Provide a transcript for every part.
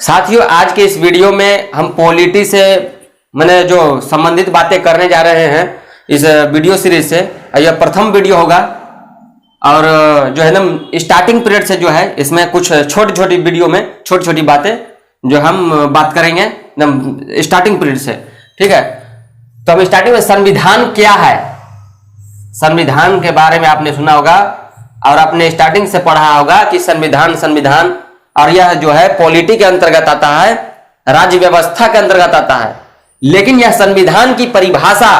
साथियों, आज के इस वीडियो में हम पॉलिटी से मैंने जो संबंधित बातें करने जा रहे हैं इस वीडियो सीरीज से। यह प्रथम वीडियो होगा और जो है ना स्टार्टिंग पीरियड से जो है इसमें कुछ छोटी छोटी वीडियो में छोटी छोटी बातें जो हम बात करेंगे स्टार्टिंग पीरियड से। ठीक है, तो हम स्टार्टिंग में संविधान क्या है, संविधान के बारे में आपने सुना होगा और आपने स्टार्टिंग से पढ़ा होगा कि संविधान और यह जो है पॉलिटी के अंतर्गत आता है, राज्य व्यवस्था के अंतर्गत आता है। लेकिन यह संविधान की परिभाषा,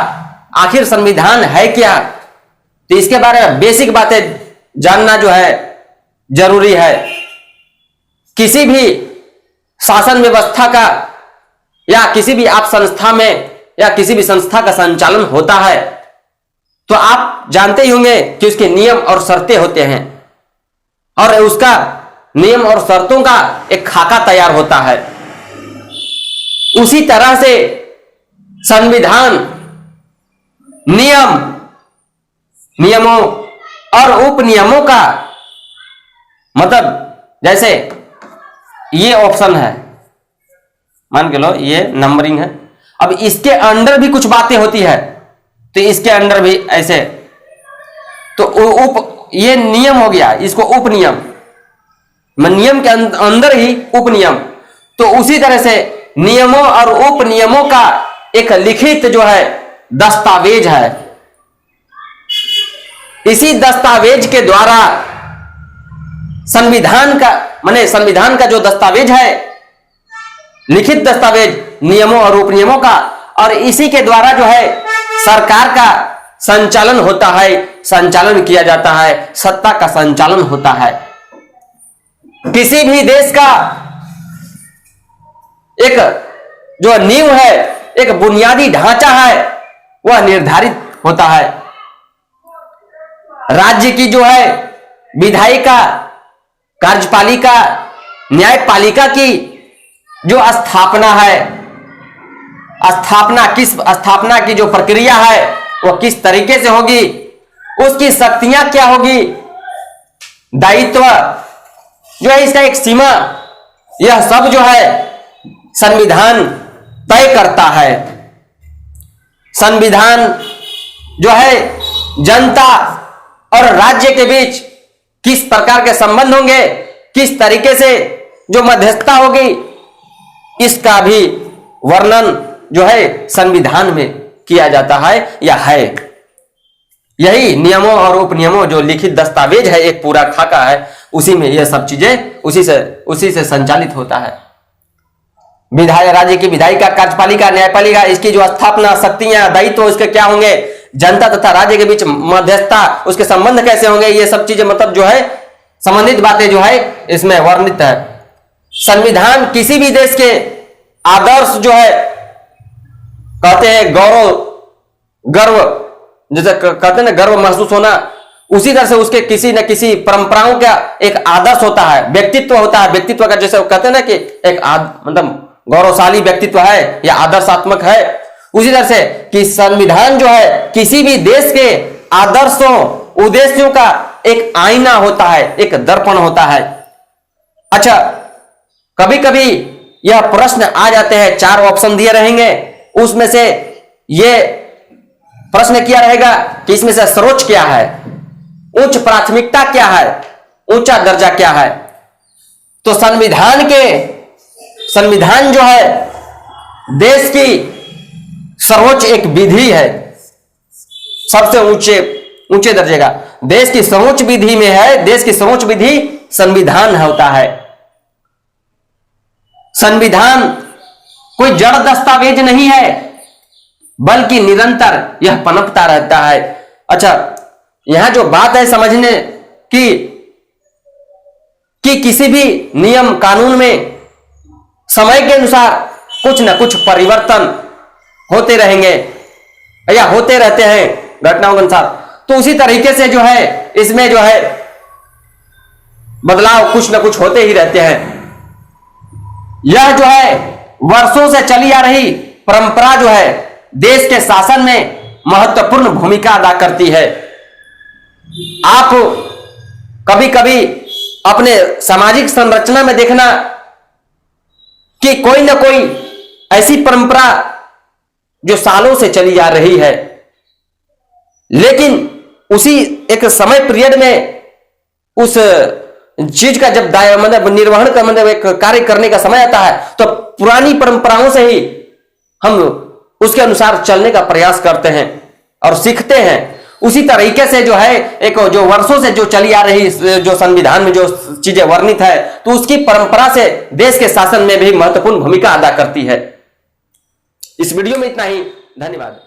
आखिर संविधान है क्या, तो इसके बारे में बेसिक बातें जानना जो है जरूरी है। किसी भी शासन व्यवस्था का या किसी भी आप संस्था में या किसी भी संस्था का संचालन होता है तो आप जानते ही होंगे कि उसके नियम और शर्तें होते हैं और उसका नियम और शर्तों का एक खाका तैयार होता है। उसी तरह से संविधान नियमों और उपनियमों का मतलब, जैसे ये ऑप्शन है, मान के लो ये नंबरिंग है, अब इसके अंडर भी कुछ बातें होती है तो इसके अंडर भी ऐसे, तो ये नियम हो गया, इसको उपनियम, नियम के अंदर ही उपनियम। तो उसी तरह से नियमों और उपनियमों का एक लिखित जो है दस्तावेज है। इसी दस्तावेज के द्वारा संविधान का जो दस्तावेज है, लिखित दस्तावेज नियमों और उपनियमों का, और इसी के द्वारा जो है सरकार का संचालन होता है, संचालन किया जाता है, सत्ता का संचालन होता है। किसी भी देश का एक जो नींव है, एक बुनियादी ढांचा है, वह निर्धारित होता है। राज्य की जो है विधायिका, कार्यपालिका, न्यायपालिका की जो स्थापना है, स्थापना की जो प्रक्रिया है वह किस तरीके से होगी, उसकी शक्तियां क्या होगी, दायित्व जो है, इसका एक सीमा, यह सब जो है संविधान तय करता है। संविधान जो है जनता और राज्य के बीच किस प्रकार के संबंध होंगे, किस तरीके से जो मध्यस्थता होगी, इसका भी वर्णन जो है संविधान में किया जाता है या है। यही नियमों और उपनियमों जो लिखित दस्तावेज है, एक पूरा खाका है, उसी में यह सब चीजें उसी से संचालित होता है। राज्य की विधायिका, कार्यपालिका, न्यायपालिका, इसकी जो स्थापना, शक्तियां, दायित्व उसके क्या होंगे, जनता तथा राज्य के बीच मध्यस्थता, उसके संबंध कैसे होंगे, ये सब चीजें मतलब जो है संबंधित बातें जो है इसमें वर्णित है। संविधान किसी भी देश के आदर्श जो है, कहते हैं गर्व, जैसे कहते हैं ना गर्व महसूस होना, उसी तरह से उसके किसी न किसी परंपराओं का एक आदर्श होता है, व्यक्तित्व होता है। व्यक्तित्व का जैसे कहते हैं ना कि एक मतलब गौरवशाली व्यक्तित्व है या आदर्शात्मक है, उसी तरह से कि संविधान जो है किसी भी देश के आदर्शों, उद्देश्यों का एक आईना होता है, एक दर्पण होता है। अच्छा, कभी कभी यह प्रश्न आ जाते हैं, 4 ऑप्शन दिए रहेंगे, उसमें से ये प्रश्न किया रहेगा कि इसमें से सर्वोच्च क्या है, उच्च प्राथमिकता क्या है, ऊंचा दर्जा क्या है। तो संविधान जो है देश की सर्वोच्च एक विधि है, सबसे ऊंचे दर्जे का, देश की सर्वोच्च विधि में है, देश की सर्वोच्च विधि संविधान होता है। संविधान कोई जड़ दस्तावेज नहीं है, बल्कि निरंतर यह पनपता रहता है। अच्छा, यहां जो बात है समझने कि किसी भी नियम कानून में समय के अनुसार कुछ न कुछ परिवर्तन होते रहेंगे या होते रहते हैं घटनाओं के अनुसार, तो उसी तरीके से जो है इसमें जो है बदलाव कुछ न कुछ होते ही रहते हैं। यह जो है वर्षों से चली आ रही परंपरा जो है देश के शासन में महत्वपूर्ण भूमिका अदा करती है। आप कभी कभी अपने सामाजिक संरचना में देखना कि कोई ना कोई ऐसी परंपरा जो सालों से चली आ रही है, लेकिन उसी एक समय पीरियड में उस चीज का जब मतलब निर्वहन का मतलब एक कार्य करने का समय आता है, तो पुरानी परंपराओं से ही हम उसके अनुसार चलने का प्रयास करते हैं और सीखते हैं। उसी तरीके से जो है एक जो वर्षों से जो चली आ रही जो संविधान में जो चीजें वर्णित है, तो उसकी परंपरा से देश के शासन में भी महत्वपूर्ण भूमिका अदा करती है। इस वीडियो में इतना ही, धन्यवाद।